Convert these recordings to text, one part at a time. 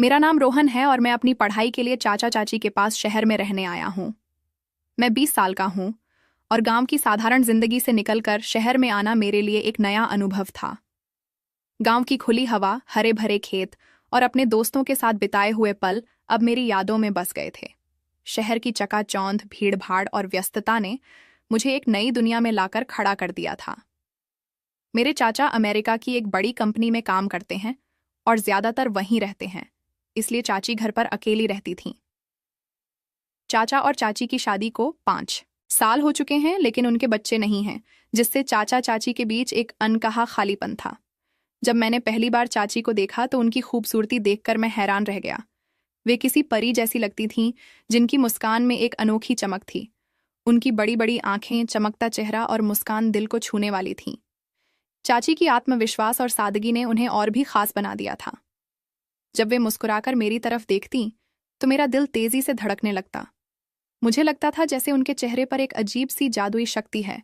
मेरा नाम रोहन है और मैं अपनी पढ़ाई के लिए चाचा चाची के पास शहर में रहने आया हूँ। मैं 20 साल का हूँ और गांव की साधारण जिंदगी से निकलकर शहर में आना मेरे लिए एक नया अनुभव था। गांव की खुली हवा, हरे भरे खेत और अपने दोस्तों के साथ बिताए हुए पल अब मेरी यादों में बस गए थे। शहर की चकाचौंध, भीड़-भाड़ और व्यस्तता ने मुझे एक नई दुनिया में लाकर खड़ा कर दिया था। मेरे चाचा अमेरिका की एक बड़ी कंपनी में काम करते हैं और ज्यादातर वहीं रहते हैं, इसलिए चाची घर पर अकेली रहती थीं। चाचा और चाची की शादी को 5 साल हो चुके हैं, लेकिन उनके बच्चे नहीं हैं, जिससे चाचा चाची के बीच एक अनकहा खालीपन था। जब मैंने पहली बार चाची को देखा तो उनकी खूबसूरती देखकर मैं हैरान रह गया। वे किसी परी जैसी लगती थीं, जिनकी मुस्कान में एक अनोखी चमक थी। उनकी बड़ी बड़ी आंखें, चमकता चेहरा और मुस्कान दिल को छूने वाली थीं। चाची की आत्मविश्वास और सादगी ने उन्हें और भी खास बना दिया था। जब वे मुस्कुराकर मेरी तरफ देखतीं, तो मेरा दिल तेजी से धड़कने लगता। मुझे लगता था जैसे उनके चेहरे पर एक अजीब सी जादुई शक्ति है,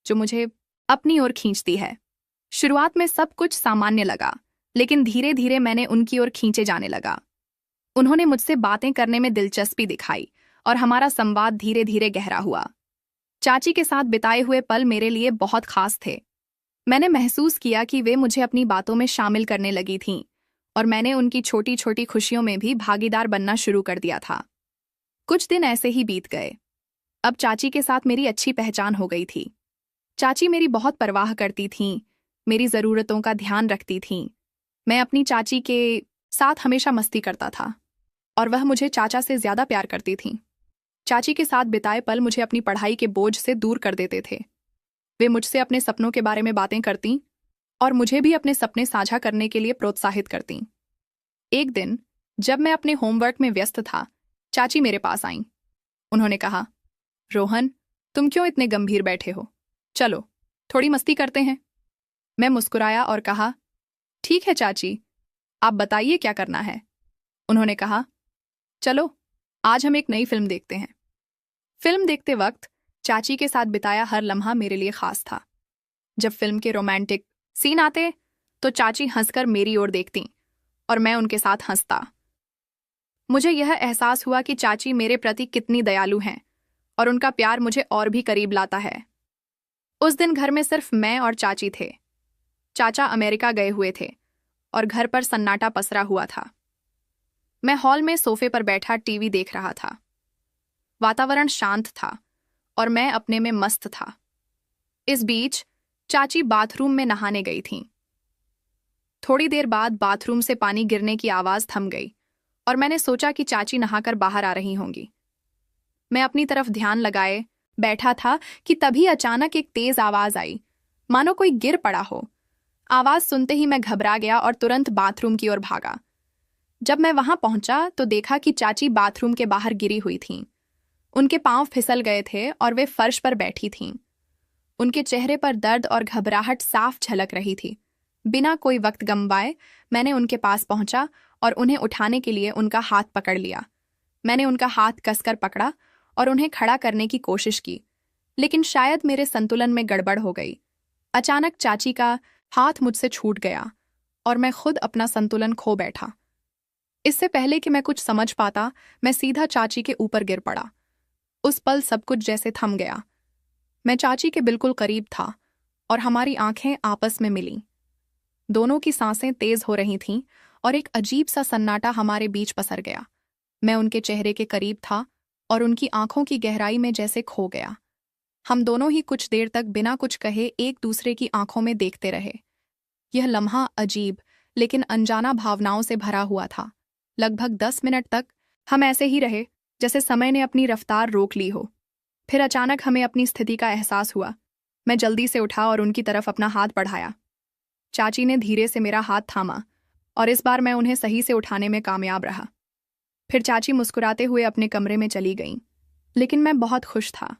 जो मुझे अपनी ओर खींचती है। शुरुआत में सब कुछ सामान्य लगा, लेकिन धीरे धीरे मैंने उनकी ओर खींचे जाने लगा। उन्होंने मुझसे बातें करने में दिलचस्पी दिखाई और हमारा संवाद धीरे धीरे गहरा हुआ। चाची के साथ बिताए हुए पल मेरे लिए बहुत खास थे। मैंने महसूस किया कि वे मुझे अपनी बातों में शामिल करने लगी थीं और मैंने उनकी छोटी छोटी खुशियों में भी भागीदार बनना शुरू कर दिया था। कुछ दिन ऐसे ही बीत गए। अब चाची के साथ मेरी अच्छी पहचान हो गई थी। चाची मेरी बहुत परवाह करती थीं, मेरी ज़रूरतों का ध्यान रखती थीं। मैं अपनी चाची के साथ हमेशा मस्ती करता था और वह मुझे चाचा से ज़्यादा प्यार करती थीं। चाची के साथ बिताए पल मुझे अपनी पढ़ाई के बोझ से दूर कर देते थे। वे मुझसे अपने सपनों के बारे में बातें करतीं और मुझे भी अपने सपने साझा करने के लिए प्रोत्साहित करतीं। एक दिन जब मैं अपने होमवर्क में व्यस्त था, चाची मेरे पास आईं। उन्होंने कहा, रोहन, तुम क्यों इतने गंभीर बैठे हो? चलो, थोड़ी मस्ती करते हैं। मैं मुस्कुराया और कहा, ठीक है चाची, आप बताइए क्या करना है। उन्होंने कहा, चलो, आज हम एक नई फिल्म देखते हैं। फिल्म देखते वक्त चाची के साथ बिताया हर लम्हा मेरे लिए खास था। जब फिल्म के रोमांटिक सीन आते तो चाची हंसकर मेरी ओर देखती और मैं उनके साथ हंसता। मुझे यह एहसास हुआ कि चाची मेरे प्रति कितनी दयालु हैं और उनका प्यार मुझे और भी करीब लाता है। उस दिन घर में सिर्फ मैं और चाची थे। चाचा अमेरिका गए हुए थे और घर पर सन्नाटा पसरा हुआ था। मैं हॉल में सोफे पर बैठा टीवी देख रहा था। वातावरण शांत था और मैं अपने में मस्त था। इस बीच चाची बाथरूम में नहाने गई थीं। थोड़ी देर बाद बाथरूम से पानी गिरने की आवाज थम गई और मैंने सोचा कि चाची नहाकर बाहर आ रही होंगी। मैं अपनी तरफ ध्यान लगाए बैठा था कि तभी अचानक एक तेज आवाज आई, मानो कोई गिर पड़ा हो। आवाज सुनते ही मैं घबरा गया और तुरंत बाथरूम की ओर भागा। जब मैं वहां पहुंचा तो देखा कि चाची बाथरूम के बाहर गिरी हुई थीं। उनके पांव फिसल गए थे और वे फर्श पर बैठी थीं। उनके चेहरे पर दर्द और घबराहट साफ झलक रही थी। बिना कोई वक्त गंवाए मैंने उनके पास पहुंचा और उन्हें उठाने के लिए उनका हाथ पकड़ लिया। मैंने उनका हाथ कसकर पकड़ा और उन्हें खड़ा करने की कोशिश की, लेकिन शायद मेरे संतुलन में गड़बड़ हो गई। अचानक चाची का हाथ मुझसे छूट गया और मैं खुद अपना संतुलन खो बैठा। इससे पहले कि मैं कुछ समझ पाता, मैं सीधा चाची के ऊपर गिर पड़ा। उस पल सब कुछ जैसे थम गया। मैं चाची के बिल्कुल करीब था और हमारी आंखें आपस में मिलीं। दोनों की सांसें तेज हो रही थीं और एक अजीब सा सन्नाटा हमारे बीच पसर गया। मैं उनके चेहरे के करीब था और उनकी आंखों की गहराई में जैसे खो गया। हम दोनों ही कुछ देर तक बिना कुछ कहे एक दूसरे की आंखों में देखते रहे। यह लम्हा अजीब लेकिन अनजाना भावनाओं से भरा हुआ था। लगभग 10 मिनट तक हम ऐसे ही रहे, जैसे समय ने अपनी रफ्तार रोक ली हो। फिर अचानक हमें अपनी स्थिति का एहसास हुआ। मैं जल्दी से उठा और उनकी तरफ अपना हाथ बढ़ाया। चाची ने धीरे से मेरा हाथ थामा और इस बार मैं उन्हें सही से उठाने में कामयाब रहा। फिर चाची मुस्कुराते हुए अपने कमरे में चली गईं, लेकिन मैं बहुत खुश था,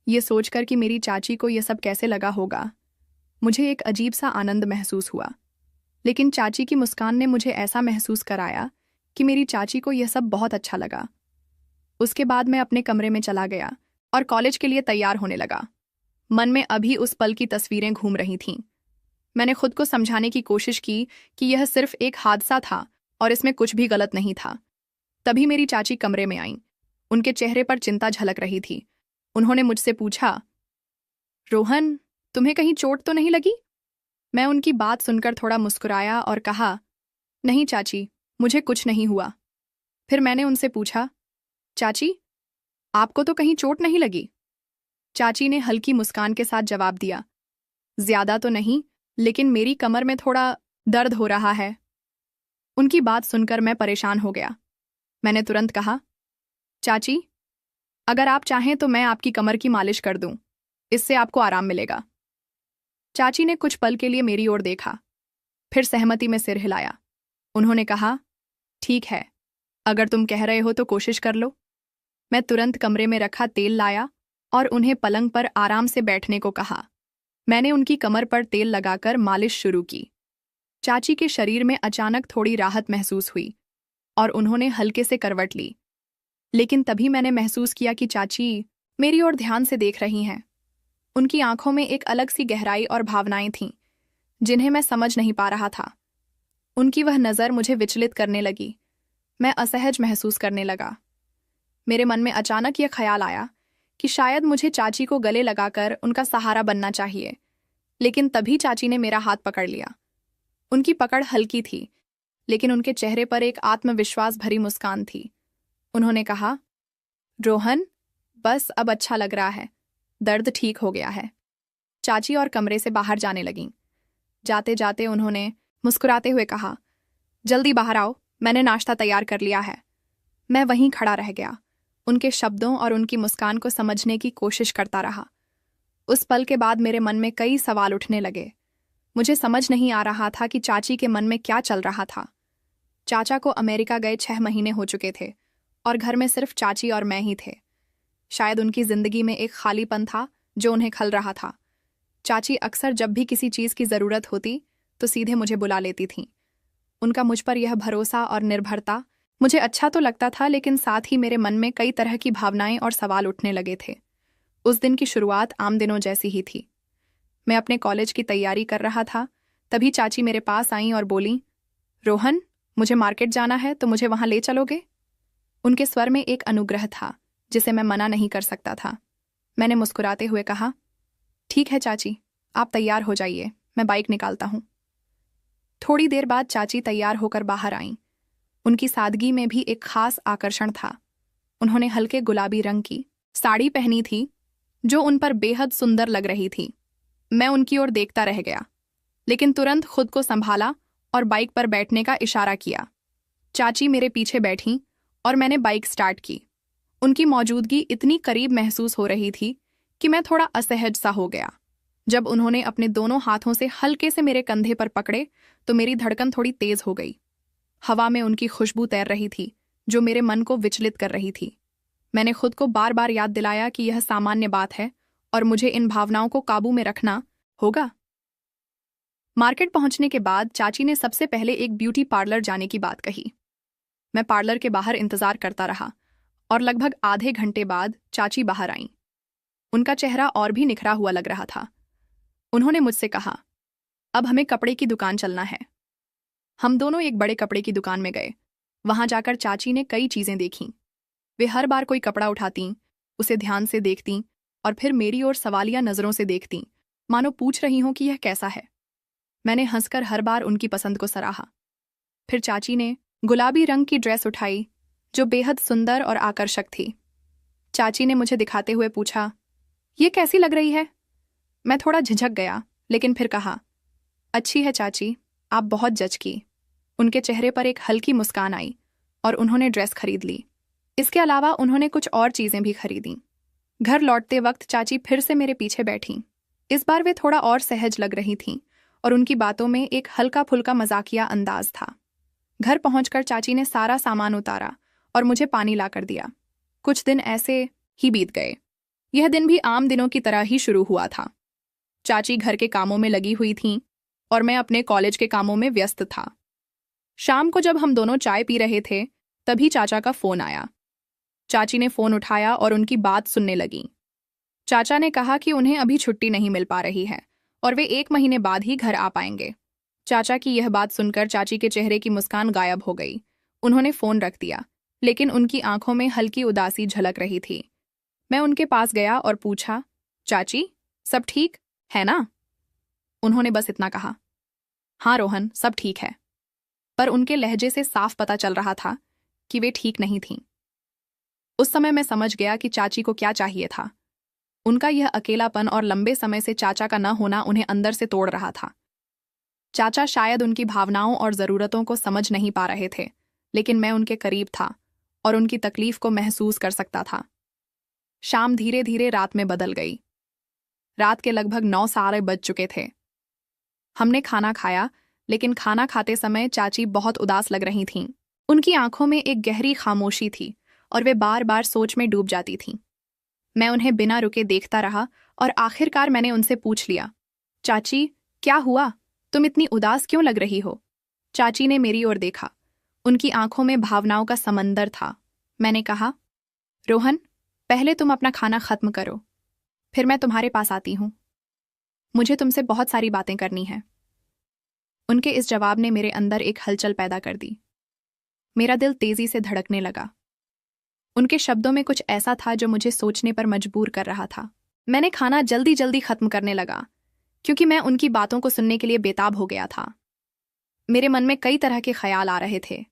ये सोचकर कि मेरी चाची को यह सब कैसे लगा होगा। मुझे एक अजीब सा आनंद महसूस हुआ, लेकिन चाची की मुस्कान ने मुझे ऐसा महसूस कराया कि मेरी चाची को यह सब बहुत अच्छा लगा। उसके बाद मैं अपने कमरे में चला गया और कॉलेज के लिए तैयार होने लगा। मन में अभी उस पल की तस्वीरें घूम रही थीं। मैंने खुद को समझाने की कोशिश की कि यह सिर्फ एक हादसा था और इसमें कुछ भी गलत नहीं था। तभी मेरी चाची कमरे में आईं। उनके चेहरे पर चिंता झलक रही थी। उन्होंने मुझसे पूछा, रोहन, तुम्हें कहीं चोट तो नहीं लगी? मैं उनकी बात सुनकर थोड़ा मुस्कुराया और कहा, नहीं चाची, मुझे कुछ नहीं हुआ। फिर मैंने उनसे पूछा, चाची, आपको तो कहीं चोट नहीं लगी? चाची ने हल्की मुस्कान के साथ जवाब दिया, ज्यादा तो नहीं, लेकिन मेरी कमर में थोड़ा दर्द हो रहा है। उनकी बात सुनकर मैं परेशान हो गया। मैंने तुरंत कहा, चाची, अगर आप चाहें तो मैं आपकी कमर की मालिश कर दूं, इससे आपको आराम मिलेगा। चाची ने कुछ पल के लिए मेरी ओर देखा, फिर सहमति में सिर हिलाया। उन्होंने कहा, ठीक है, अगर तुम कह रहे हो तो कोशिश कर लो। मैं तुरंत कमरे में रखा तेल लाया और उन्हें पलंग पर आराम से बैठने को कहा। मैंने उनकी कमर पर तेल लगाकर मालिश शुरू की। चाची के शरीर में अचानक थोड़ी राहत महसूस हुई और उन्होंने हल्के से करवट ली। लेकिन तभी मैंने महसूस किया कि चाची मेरी ओर ध्यान से देख रही हैं। उनकी आंखों में एक अलग सी गहराई और भावनाएं थीं, जिन्हें मैं समझ नहीं पा रहा था। उनकी वह नज़र मुझे विचलित करने लगी। मैं असहज महसूस करने लगा। मेरे मन में अचानक यह ख्याल आया कि शायद मुझे चाची को गले लगाकर उनका सहारा बनना चाहिए। लेकिन तभी चाची ने मेरा हाथ पकड़ लिया। उनकी पकड़ हल्की थी, लेकिन उनके चेहरे पर एक आत्मविश्वास भरी मुस्कान थी। उन्होंने कहा, रोहन, बस अब अच्छा लग रहा है, दर्द ठीक हो गया है। चाची और कमरे से बाहर जाने लगीं। जाते जाते उन्होंने मुस्कुराते हुए कहा, जल्दी बाहर आओ, मैंने नाश्ता तैयार कर लिया है। मैं वहीं खड़ा रह गया, उनके शब्दों और उनकी मुस्कान को समझने की कोशिश करता रहा। उस पल के बाद मेरे मन में कई सवाल उठने लगे। मुझे समझ नहीं आ रहा था कि चाची के मन में क्या चल रहा था। चाचा को अमेरिका गए 6 महीने हो चुके थे और घर में सिर्फ चाची और मैं ही थे। शायद उनकी जिंदगी में एक खालीपन था जो उन्हें खल रहा था। चाची अक्सर जब भी किसी चीज़ की ज़रूरत होती तो सीधे मुझे बुला लेती थीं। उनका मुझ पर यह भरोसा और निर्भरता मुझे अच्छा तो लगता था, लेकिन साथ ही मेरे मन में कई तरह की भावनाएं और सवाल उठने लगे थे। उस दिन की शुरुआत आम दिनों जैसी ही थी। मैं अपने कॉलेज की तैयारी कर रहा था। तभी चाची मेरे पास आईं और बोलीं, रोहन, मुझे मार्केट जाना है, तो मुझे वहां ले चलोगे? उनके स्वर में एक अनुग्रह था जिसे मैं मना नहीं कर सकता था। मैंने मुस्कुराते हुए कहा, ठीक है चाची, आप तैयार हो जाइए, मैं बाइक निकालता हूं। थोड़ी देर बाद चाची तैयार होकर बाहर आईं। उनकी सादगी में भी एक खास आकर्षण था। उन्होंने हल्के गुलाबी रंग की साड़ी पहनी थी जो उन पर बेहद सुंदर लग रही थी। मैं उनकी ओर देखता रह गया, लेकिन तुरंत खुद को संभाला और बाइक पर बैठने का इशारा किया। चाची मेरे पीछे बैठीं और मैंने बाइक स्टार्ट की। उनकी मौजूदगी इतनी करीब महसूस हो रही थी कि मैं थोड़ा असहज सा हो गया। जब उन्होंने अपने दोनों हाथों से हल्के से मेरे कंधे पर पकड़े तो मेरी धड़कन थोड़ी तेज हो गई। हवा में उनकी खुशबू तैर रही थी जो मेरे मन को विचलित कर रही थी। मैंने खुद को बार बार याद दिलाया कि यह सामान्य बात है और मुझे इन भावनाओं को काबू में रखना होगा। मार्केट पहुंचने के बाद चाची ने सबसे पहले एक ब्यूटी पार्लर जाने की बात कही। मैं पार्लर के बाहर इंतजार करता रहा और लगभग आधे घंटे बाद चाची बाहर आईं। उनका चेहरा और भी निखरा हुआ लग रहा था। उन्होंने मुझसे कहा, अब हमें कपड़े की दुकान चलना है। हम दोनों एक बड़े कपड़े की दुकान में गए। वहां जाकर चाची ने कई चीजें देखीं। वे हर बार कोई कपड़ा उठातीं, उसे ध्यान से देखतीं और फिर मेरी ओर सवालिया नजरों से देखतीं, मानो पूछ रही हों कि यह कैसा है। मैंने हंसकर हर बार उनकी पसंद को सराहा। फिर चाची ने गुलाबी रंग की ड्रेस उठाई जो बेहद सुंदर और आकर्षक थी। चाची ने मुझे दिखाते हुए पूछा, ये कैसी लग रही है? मैं थोड़ा झिझक गया, लेकिन फिर कहा, अच्छी है चाची, आप बहुत जच की। उनके चेहरे पर एक हल्की मुस्कान आई और उन्होंने ड्रेस खरीद ली। इसके अलावा उन्होंने कुछ और चीजें भी खरीदीं। घर लौटते वक्त चाची फिर से मेरे पीछे बैठीं। इस बार वे थोड़ा और सहज लग रही थीं और उनकी बातों में एक हल्का फुल्का मजाकिया अंदाज था। घर पहुंचकर चाची ने सारा सामान उतारा और मुझे पानी लाकर दिया। कुछ दिन ऐसे ही बीत गए। यह दिन भी आम दिनों की तरह ही शुरू हुआ था। चाची घर के कामों में लगी हुई थीं और मैं अपने कॉलेज के कामों में व्यस्त था। शाम को जब हम दोनों चाय पी रहे थे तभी चाचा का फोन आया। चाची ने फोन उठाया और उनकी बात सुनने लगी। चाचा ने कहा कि उन्हें अभी छुट्टी नहीं मिल पा रही है और वे 1 महीने बाद ही घर आ पाएंगे। चाचा की यह बात सुनकर चाची के चेहरे की मुस्कान गायब हो गई। उन्होंने फोन रख दिया, लेकिन उनकी आंखों में हल्की उदासी झलक रही थी। मैं उनके पास गया और पूछा, चाची, सब ठीक है ना? उन्होंने बस इतना कहा, हाँ रोहन, सब ठीक है। पर उनके लहजे से साफ पता चल रहा था कि वे ठीक नहीं थीं। उस समय मैं समझ गया कि चाची को क्या चाहिए था। उनका यह अकेलापन और लंबे समय से चाचा का न होना उन्हें अंदर से तोड़ रहा था। चाचा शायद उनकी भावनाओं और ज़रूरतों को समझ नहीं पा रहे थे, लेकिन मैं उनके करीब था और उनकी तकलीफ को महसूस कर सकता था। शाम धीरे धीरे रात में बदल गई। रात के लगभग 9 साढ़े बज चुके थे। हमने खाना खाया, लेकिन खाना खाते समय चाची बहुत उदास लग रही थीं। उनकी आंखों में एक गहरी खामोशी थी और वे बार बार सोच में डूब जाती थीं। मैं उन्हें बिना रुके देखता रहा और आखिरकार मैंने उनसे पूछ लिया, चाची, क्या हुआ? तुम इतनी उदास क्यों लग रही हो? चाची ने मेरी ओर देखा। उनकी आंखों में भावनाओं का समंदर था। मैंने कहा, रोहन, पहले तुम अपना खाना खत्म करो, फिर मैं तुम्हारे पास आती हूं। मुझे तुमसे बहुत सारी बातें करनी है। उनके इस जवाब ने मेरे अंदर एक हलचल पैदा कर दी। मेरा दिल तेजी से धड़कने लगा। उनके शब्दों में कुछ ऐसा था जो मुझे सोचने पर मजबूर कर रहा था। मैंने खाना जल्दी जल्दी खत्म करने लगा, क्योंकि मैं उनकी बातों को सुनने के लिए बेताब हो गया था। मेरे मन में कई तरह के ख्याल आ रहे थे।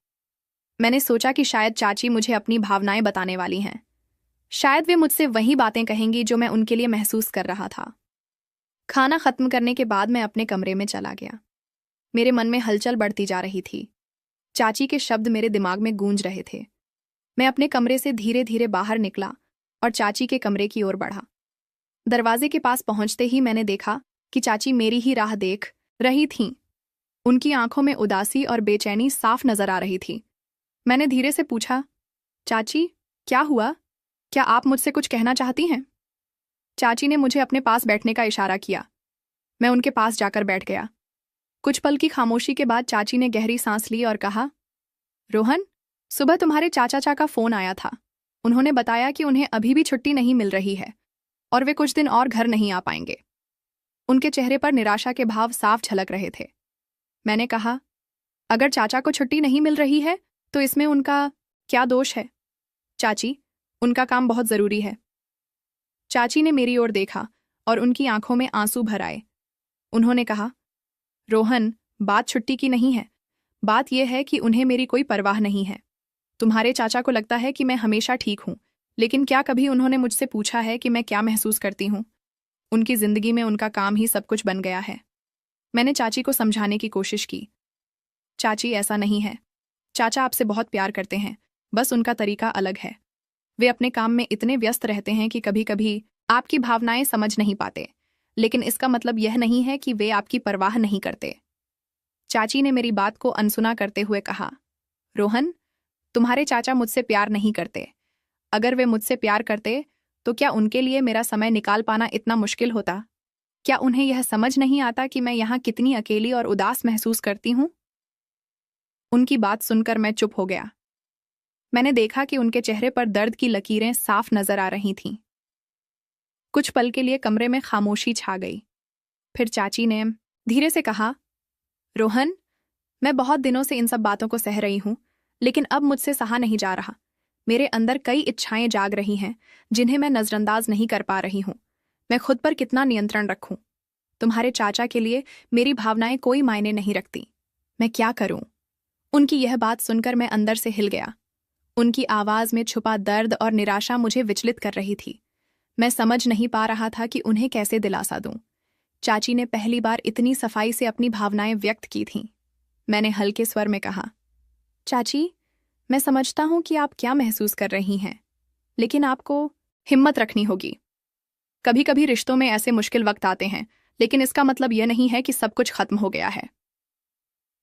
मैंने सोचा कि शायद चाची मुझे अपनी भावनाएं बताने वाली हैं। शायद वे मुझसे वही बातें कहेंगी जो मैं उनके लिए महसूस कर रहा था। खाना खत्म करने के बाद मैं अपने कमरे में चला गया। मेरे मन में हलचल बढ़ती जा रही थी। चाची के शब्द मेरे दिमाग में गूंज रहे थे। मैं अपने कमरे से धीरे धीरे बाहर निकला और चाची के कमरे की ओर बढ़ा। दरवाजे के पास पहुंचते ही मैंने देखा कि चाची मेरी ही राह देख रही थीं। उनकी आंखों में उदासी और बेचैनी साफ नजर आ रही थी। मैंने धीरे से पूछा, चाची, क्या हुआ? क्या आप मुझसे कुछ कहना चाहती हैं? चाची ने मुझे अपने पास बैठने का इशारा किया। मैं उनके पास जाकर बैठ गया। कुछ पल की खामोशी के बाद चाची ने गहरी सांस ली और कहा, रोहन, सुबह तुम्हारे चाचा का फोन आया था। उन्होंने बताया कि उन्हें अभी भी छुट्टी नहीं मिल रही है और वे कुछ दिन और घर नहीं आ पाएंगे। उनके चेहरे पर निराशा के भाव साफ झलक रहे थे। मैंने कहा, अगर चाचा को छुट्टी नहीं मिल रही है तो इसमें उनका क्या दोष है? चाची, उनका काम बहुत जरूरी है। चाची ने मेरी ओर देखा और उनकी आंखों में आंसू भर आए। उन्होंने कहा, रोहन, बात छुट्टी की नहीं है। बात यह है कि उन्हें मेरी कोई परवाह नहीं है। तुम्हारे चाचा को लगता है कि मैं हमेशा ठीक हूं, लेकिन क्या कभी उन्होंने मुझसे पूछा है कि मैं क्या महसूस करती हूं? उनकी जिंदगी में उनका काम ही सब कुछ बन गया है। मैंने चाची को समझाने की कोशिश की। चाची, ऐसा नहीं है। चाचा आपसे बहुत प्यार करते हैं, बस उनका तरीका अलग है। वे अपने काम में इतने व्यस्त रहते हैं कि कभी कभी आपकी भावनाएं समझ नहीं पाते, लेकिन इसका मतलब यह नहीं है कि वे आपकी परवाह नहीं करते। चाची ने मेरी बात को अनसुना करते हुए कहा, रोहन, तुम्हारे चाचा मुझसे प्यार नहीं करते। अगर वे मुझसे प्यार करते तो क्या उनके लिए मेरा समय निकाल पाना इतना मुश्किल होता? क्या उन्हें यह समझ नहीं आता कि मैं यहाँ कितनी अकेली और उदास महसूस करती हूँ? उनकी बात सुनकर मैं चुप हो गया। मैंने देखा कि उनके चेहरे पर दर्द की लकीरें साफ नजर आ रही थीं। कुछ पल के लिए कमरे में खामोशी छा गई। फिर चाची ने धीरे से कहा, रोहन, मैं बहुत दिनों से इन सब बातों को सह रही हूं, लेकिन अब मुझसे सहा नहीं जा रहा। मेरे अंदर कई इच्छाएं जाग रही हैं जिन्हें मैं नजरअंदाज नहीं कर पा रही हूं। मैं खुद पर कितना नियंत्रण रखूं? तुम्हारे चाचा के लिए मेरी भावनाएं कोई मायने नहीं रखती। मैं क्या करूं? उनकी यह बात सुनकर मैं अंदर से हिल गया। उनकी आवाज में छुपा दर्द और निराशा मुझे विचलित कर रही थी। मैं समझ नहीं पा रहा था कि उन्हें कैसे दिलासा दूं। चाची ने पहली बार इतनी सफाई से अपनी भावनाएं व्यक्त की थीं। मैंने हल्के स्वर में कहा, चाची, मैं समझता हूं कि आप क्या महसूस कर रही हैं, लेकिन आपको हिम्मत रखनी होगी। कभी कभी रिश्तों में ऐसे मुश्किल वक्त आते हैं, लेकिन इसका मतलब यह नहीं है कि सब कुछ खत्म हो गया है।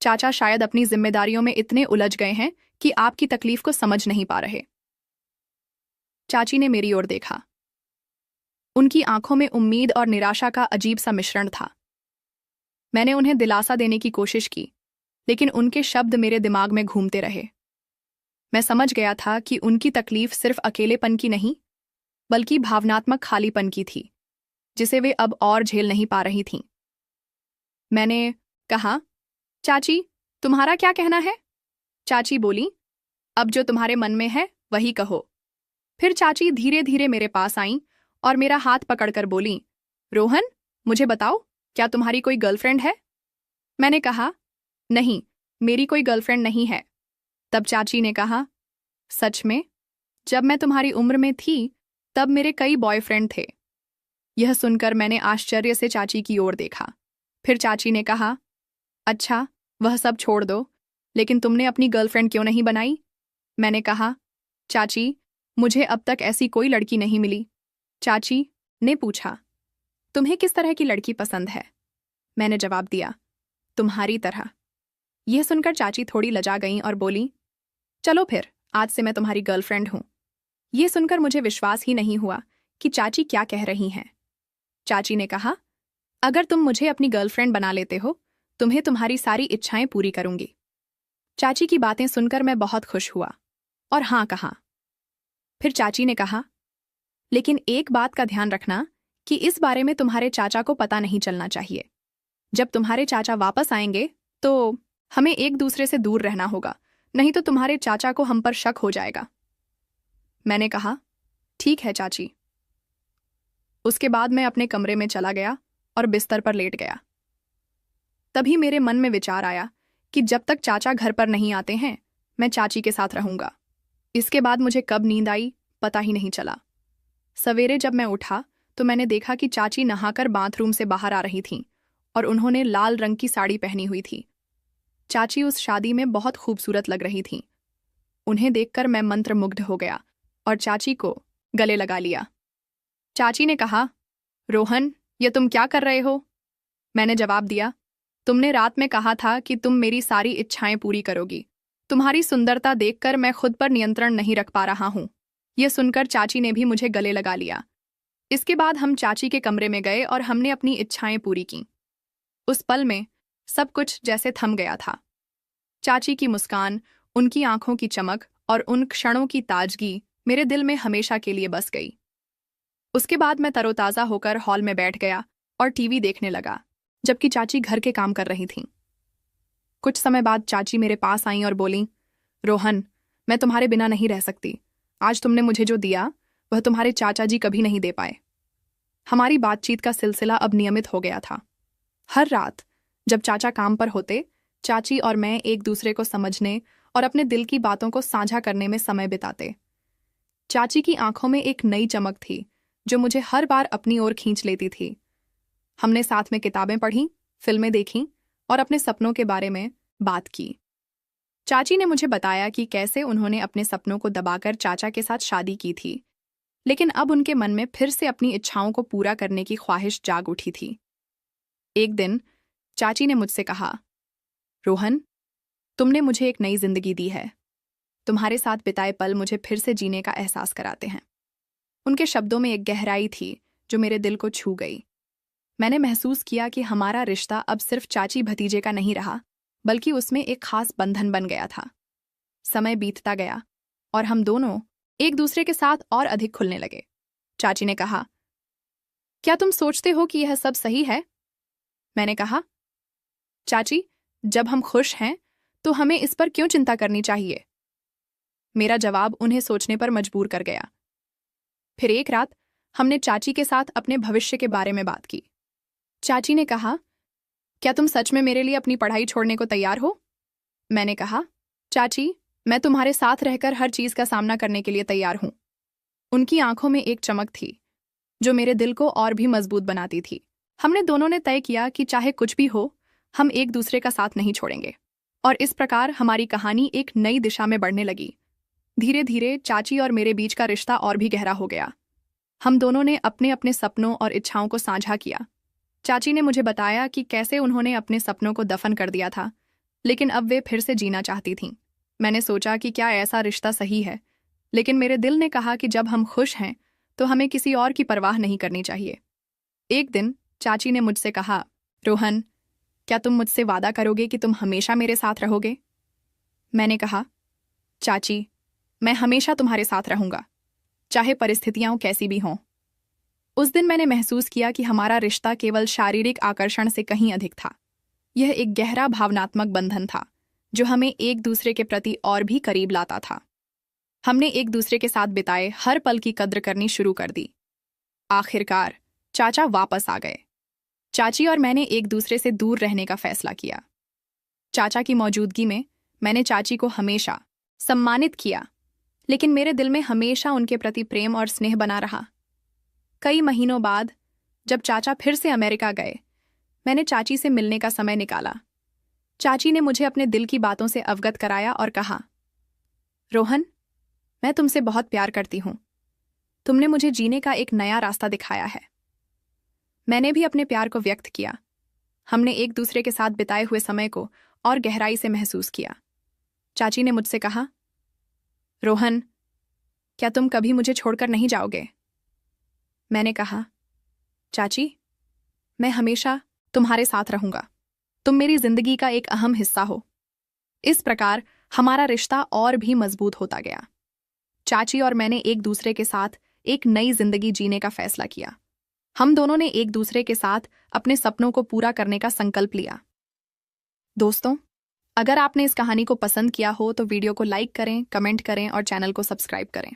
चाचा शायद अपनी जिम्मेदारियों में इतने उलझ गए हैं कि आपकी तकलीफ को समझ नहीं पा रहे। चाची ने मेरी ओर देखा। उनकी आंखों में उम्मीद और निराशा का अजीब सा मिश्रण था। मैंने उन्हें दिलासा देने की कोशिश की, लेकिन उनके शब्द मेरे दिमाग में घूमते रहे। मैं समझ गया था कि उनकी तकलीफ सिर्फ अकेलेपन की नहीं, बल्कि भावनात्मक खालीपन की थी, जिसे वे अब और झेल नहीं पा रही थीं। मैंने कहा, चाची, तुम्हारा क्या कहना है? चाची बोली, अब जो तुम्हारे मन में है वही कहो। फिर चाची धीरे धीरे मेरे पास आईं और मेरा हाथ पकड़कर बोली, रोहन, मुझे बताओ, क्या तुम्हारी कोई गर्लफ्रेंड है? मैंने कहा, नहीं, मेरी कोई गर्लफ्रेंड नहीं है। तब चाची ने कहा, सच में? जब मैं तुम्हारी उम्र में थी तब मेरे कई बॉयफ्रेंड थे। यह सुनकर मैंने आश्चर्य से चाची की ओर देखा। फिर चाची ने कहा, अच्छा, वह सब छोड़ दो, लेकिन तुमने अपनी गर्लफ्रेंड क्यों नहीं बनाई? मैंने कहा, चाची, मुझे अब तक ऐसी कोई लड़की नहीं मिली। चाची ने पूछा, तुम्हें किस तरह की लड़की पसंद है? मैंने जवाब दिया, तुम्हारी तरह। यह सुनकर चाची थोड़ी लजा गईं और बोली, चलो फिर, आज से मैं तुम्हारी गर्लफ्रेंड हूं। यह सुनकर मुझे विश्वास ही नहीं हुआ कि चाची क्या कह रही हैं। चाची ने कहा, अगर तुम मुझे अपनी गर्लफ्रेंड बना लेते हो, तुम्हें तुम्हारी सारी इच्छाएं पूरी करूंगी। चाची की बातें सुनकर मैं बहुत खुश हुआ और हाँ कहा। फिर चाची ने कहा, लेकिन एक बात का ध्यान रखना कि इस बारे में तुम्हारे चाचा को पता नहीं चलना चाहिए। जब तुम्हारे चाचा वापस आएंगे तो हमें एक दूसरे से दूर रहना होगा, नहीं तो तुम्हारे चाचा को हम पर शक हो जाएगा। मैंने कहा, ठीक है चाची। उसके बाद मैं अपने कमरे में चला गया और बिस्तर पर लेट गया। तभी मेरे मन में विचार आया कि जब तक चाचा घर पर नहीं आते हैं मैं चाची के साथ रहूंगा। इसके बाद मुझे कब नींद आई पता ही नहीं चला। सवेरे जब मैं उठा तो मैंने देखा कि चाची नहाकर बाथरूम से बाहर आ रही थीं और उन्होंने लाल रंग की साड़ी पहनी हुई थी। चाची उस शादी में बहुत खूबसूरत लग रही थीं। उन्हें देखकर मैं मंत्रमुग्ध हो गया और चाची को गले लगा लिया। चाची ने कहा, रोहन, ये तुम क्या कर रहे हो? मैंने जवाब दिया, तुमने रात में कहा था कि तुम मेरी सारी इच्छाएं पूरी करोगी। तुम्हारी सुंदरता देखकर मैं खुद पर नियंत्रण नहीं रख पा रहा हूं। यह सुनकर चाची ने भी मुझे गले लगा लिया। इसके बाद हम चाची के कमरे में गए और हमने अपनी इच्छाएं पूरी की। उस पल में सब कुछ जैसे थम गया था। चाची की मुस्कान, उनकी आंखों की चमक और उन क्षणों की ताजगी मेरे दिल में हमेशा के लिए बस गई। उसके बाद मैं तरोताज़ा होकर हॉल में बैठ गया और टीवी देखने लगा, जबकि चाची घर के काम कर रही थीं। कुछ समय बाद चाची मेरे पास आईं और बोलीं, रोहन, मैं तुम्हारे बिना नहीं रह सकती। आज तुमने मुझे जो दिया वह तुम्हारे चाचा जी कभी नहीं दे पाए। हमारी बातचीत का सिलसिला अब नियमित हो गया था। हर रात जब चाचा काम पर होते, चाची और मैं एक दूसरे को समझने और अपने दिल की बातों को साझा करने में समय बिताते। चाची की आंखों में एक नई चमक थी जो मुझे हर बार अपनी ओर खींच लेती थी। हमने साथ में किताबें पढ़ीं, फिल्में देखीं और अपने सपनों के बारे में बात की। चाची ने मुझे बताया कि कैसे उन्होंने अपने सपनों को दबाकर चाचा के साथ शादी की थी, लेकिन अब उनके मन में फिर से अपनी इच्छाओं को पूरा करने की ख्वाहिश जाग उठी थी। एक दिन चाची ने मुझसे कहा, रोहन, तुमने मुझे एक नई जिंदगी दी है। तुम्हारे साथ बिताए पल मुझे फिर से जीने का एहसास कराते हैं। उनके शब्दों में एक गहराई थी जो मेरे दिल को छू गई। मैंने महसूस किया कि हमारा रिश्ता अब सिर्फ चाची भतीजे का नहीं रहा, बल्कि उसमें एक खास बंधन बन गया था। समय बीतता गया और हम दोनों एक दूसरे के साथ और अधिक खुलने लगे। चाची ने कहा, क्या तुम सोचते हो कि यह सब सही है? मैंने कहा, चाची, जब हम खुश हैं तो हमें इस पर क्यों चिंता करनी चाहिए? मेरा जवाब उन्हें सोचने पर मजबूर कर गया। फिर एक रात हमने चाची के साथ अपने भविष्य के बारे में बात की। चाची ने कहा, क्या तुम सच में मेरे लिए अपनी पढ़ाई छोड़ने को तैयार हो? मैंने कहा, चाची, मैं तुम्हारे साथ रहकर हर चीज का सामना करने के लिए तैयार हूं। उनकी आंखों में एक चमक थी जो मेरे दिल को और भी मजबूत बनाती थी। हमने दोनों ने तय किया कि चाहे कुछ भी हो, हम एक दूसरे का साथ नहीं छोड़ेंगे। और इस प्रकार हमारी कहानी एक नई दिशा में बढ़ने लगी। धीरे धीरे चाची और मेरे बीच का रिश्ता और भी गहरा हो गया। हम दोनों ने अपने अपने सपनों और इच्छाओं को साझा किया। चाची ने मुझे बताया कि कैसे उन्होंने अपने सपनों को दफन कर दिया था, लेकिन अब वे फिर से जीना चाहती थीं। मैंने सोचा कि क्या ऐसा रिश्ता सही है, लेकिन मेरे दिल ने कहा कि जब हम खुश हैं तो हमें किसी और की परवाह नहीं करनी चाहिए। एक दिन चाची ने मुझसे कहा, रोहन, क्या तुम मुझसे वादा करोगे कि तुम हमेशा मेरे साथ रहोगे? मैंने कहा, चाची, मैं हमेशा तुम्हारे साथ रहूंगा, चाहे परिस्थितियां कैसी भी हों। उस दिन मैंने महसूस किया कि हमारा रिश्ता केवल शारीरिक आकर्षण से कहीं अधिक था। यह एक गहरा भावनात्मक बंधन था जो हमें एक दूसरे के प्रति और भी करीब लाता था। हमने एक दूसरे के साथ बिताए हर पल की कद्र करनी शुरू कर दी। आखिरकार चाचा वापस आ गए। चाची और मैंने एक दूसरे से दूर रहने का फैसला किया। चाचा की मौजूदगी में मैंने चाची को हमेशा सम्मानित किया, लेकिन मेरे दिल में हमेशा उनके प्रति प्रेम और स्नेह बना रहा। कई महीनों बाद जब चाचा फिर से अमेरिका गए, मैंने चाची से मिलने का समय निकाला। चाची ने मुझे अपने दिल की बातों से अवगत कराया और कहा, रोहन, मैं तुमसे बहुत प्यार करती हूँ। तुमने मुझे जीने का एक नया रास्ता दिखाया है। मैंने भी अपने प्यार को व्यक्त किया। हमने एक दूसरे के साथ बिताए हुए समय को और गहराई से महसूस किया। चाची ने मुझसे कहा, रोहन, क्या तुम कभी मुझे छोड़कर नहीं जाओगे? मैंने कहा, चाची, मैं हमेशा तुम्हारे साथ रहूंगा। तुम मेरी जिंदगी का एक अहम हिस्सा हो। इस प्रकार हमारा रिश्ता और भी मजबूत होता गया। चाची और मैंने एक दूसरे के साथ एक नई जिंदगी जीने का फैसला किया। हम दोनों ने एक दूसरे के साथ अपने सपनों को पूरा करने का संकल्प लिया। दोस्तों, अगर आपने इस कहानी को पसंद किया हो तो वीडियो को लाइक करें, कमेंट करें और चैनल को सब्सक्राइब करें।